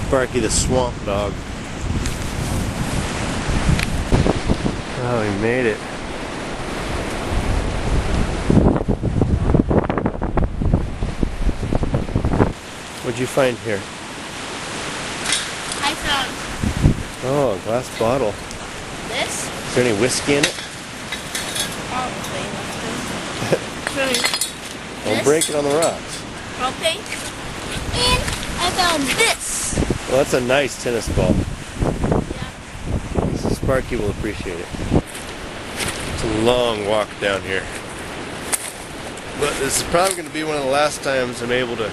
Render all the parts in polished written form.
Sparky the swamp dog. Oh, he made it. What'd you find here? I found... Oh, a glass bottle. This? Is there any whiskey in it? Probably. Don't break it on the rocks. Okay. And I found this. Well, that's a nice tennis ball. Yeah. Sparky will appreciate it. It's a long walk down here. But this is probably going to be one of the last times I'm able to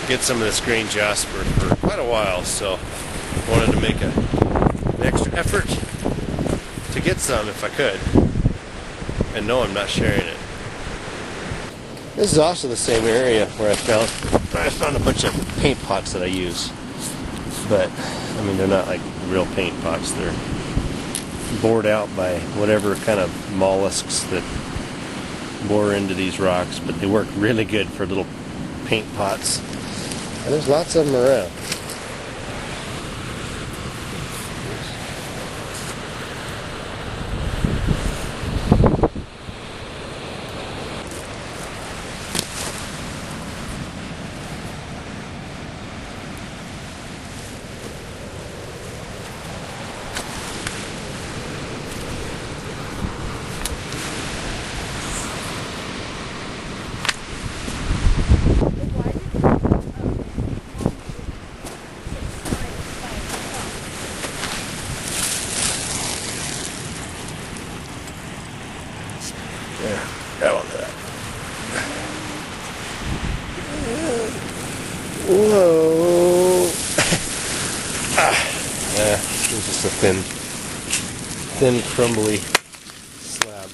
get some of this green jasper for quite a while, so I wanted to make an extra effort to get some if I could. And no, I'm not sharing it. This is also the same area where I found a bunch of paint pots that I use. But, I mean, they're not like real paint pots. They're bored out by whatever kind of mollusks that bore into these rocks, but they work really good for little paint pots. And there's lots of them around. There, grab onto that. Whoa! Yeah, it's just a thin, crumbly slab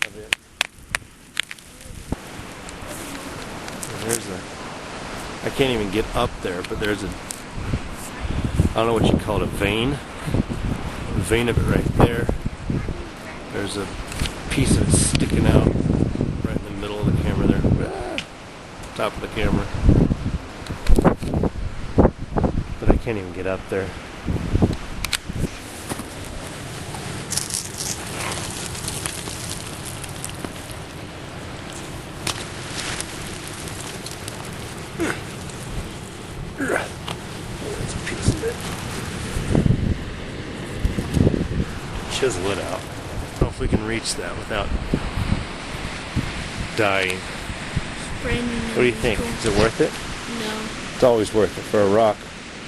of it. And there's I can't even get up there, but there's I don't know what you call it, a vein of it right there. There's a piece of it sticking out right in the middle of the camera there. Top of the camera. But I can't even get up there. That's a piece of it. Chisel it out. I don't know if we can reach that without dying. What do you think? Is it worth it? No. It's always worth it for a rock.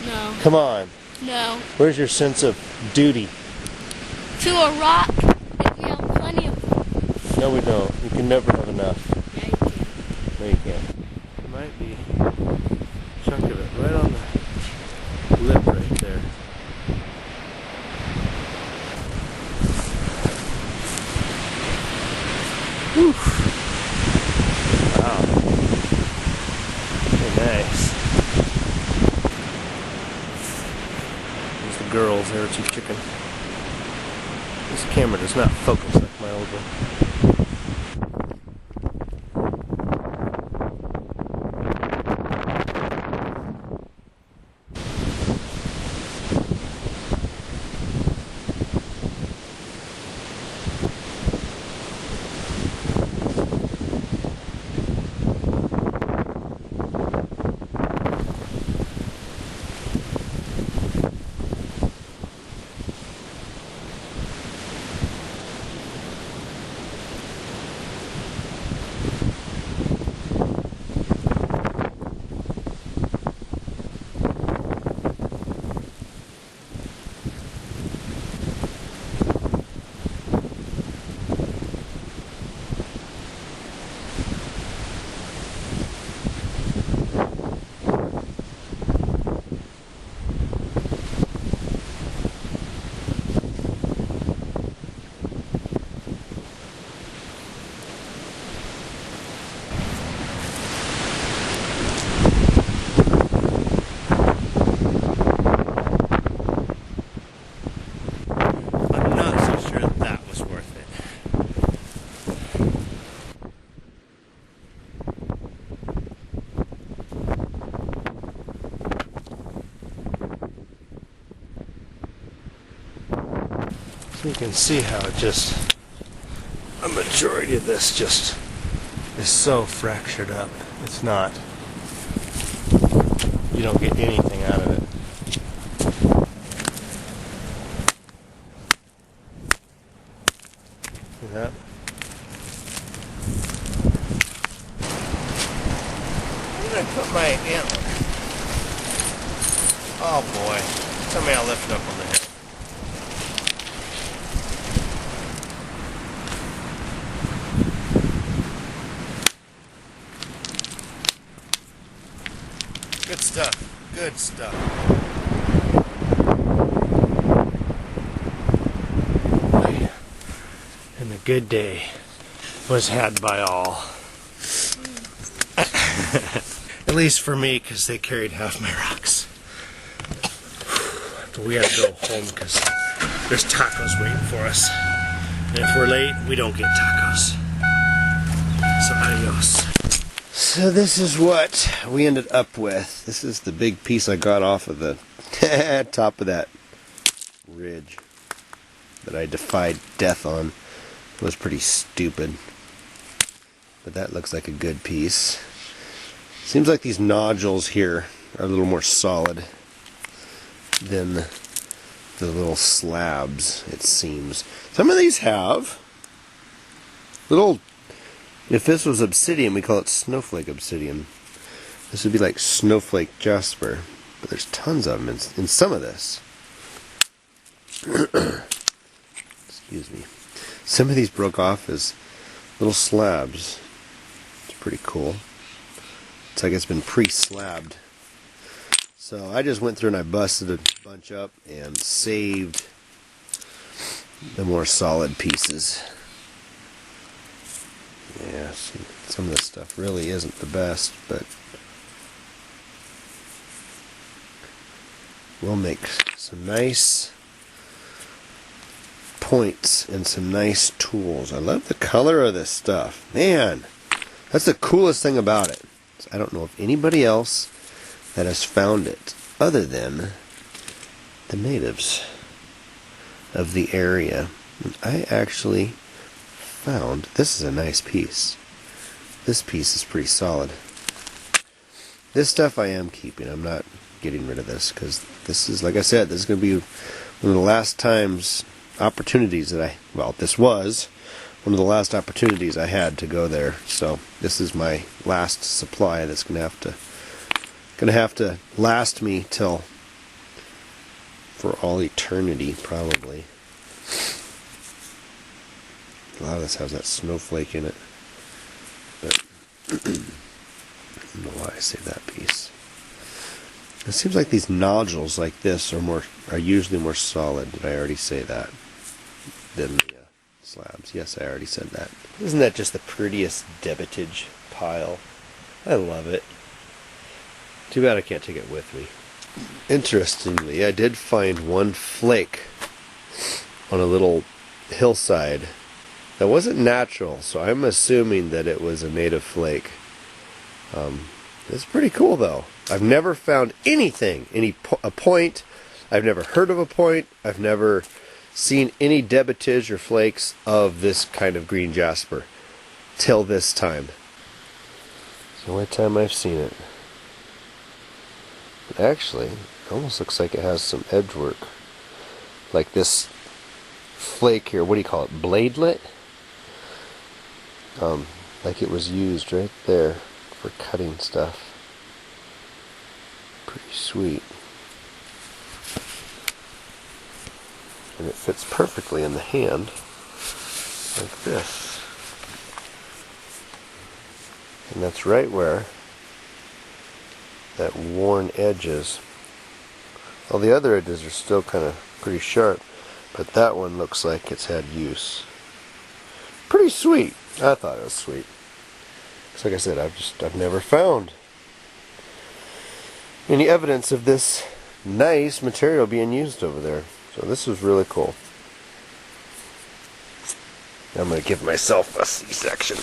No. Come on. No. Where's your sense of duty? To a rock, if we have plenty of them. No, we don't. You can never have enough. Yeah, you can. No, you can't. There might be a chunk of it right on the lip right there. Whew. Wow. Very nice. There's the girls, there, two chicken. This camera does not focus like my old one. You can see how it just, a majority of this just is so fractured up. It's not, you don't get anything out of it. See that? Where did I put my antler? Oh boy. Tell me I'll lift it up on the hill. Good stuff. Good stuff. And the good day was had by all. At least for me, because they carried half my rocks. We have to go home because there's tacos waiting for us. And if we're late, we don't get tacos. So adios. So this is what we ended up with. This is the big piece I got off of the top of that ridge that I defied death on. It was pretty stupid. But that looks like a good piece. Seems like these nodules here are a little more solid than the little slabs, it seems. Some of these have little, if this was obsidian, we call it snowflake obsidian. This would be like snowflake jasper, but there's tons of them in some of this. Excuse me. Some of these broke off as little slabs. It's pretty cool. It's like it's been pre-slabbed. So I just went through and I busted a bunch up and saved the more solid pieces. Yeah, some of this stuff really isn't the best, but we'll make some nice points and some nice tools. I love the color of this stuff. Man, that's the coolest thing about it. I don't know of anybody else that has found it other than the natives of the area. And I actually found, this is a nice piece. This piece is pretty solid. This stuff I am keeping. I'm not getting rid of this because this is, like I said, this is going to be one of the last opportunities that this was one of the last opportunities I had to go there. So this is my last supply that's going to have to last me till for all eternity, probably. A lot of this has that snowflake in it, but I don't know why I say that piece. It seems like these nodules like this are usually more solid. Did I already say that? Than the slabs. Yes, I already said that. Isn't that just the prettiest debitage pile? I love it. Too bad I can't take it with me. Interestingly, I did find one flake on a little hillside that wasn't natural, so I'm assuming that it was a native flake. It's pretty cool though. I've never found anything, a point. I've never heard of a point. I've never seen any debitage or flakes of this kind of green jasper till this time. It's the only time I've seen it. But actually, it almost looks like it has some edge work. Like this flake here, what do you call it? Bladelet? Like it was used right there for cutting stuff. Pretty sweet. And it fits perfectly in the hand, like this. And that's right where that worn edge is. All the other edges are still kind of pretty sharp, but that one looks like it's had use. Pretty sweet. I thought it was sweet. So like I said, I've never found any evidence of this nice material being used over there. So this is really cool. I'm going to give myself a C-section.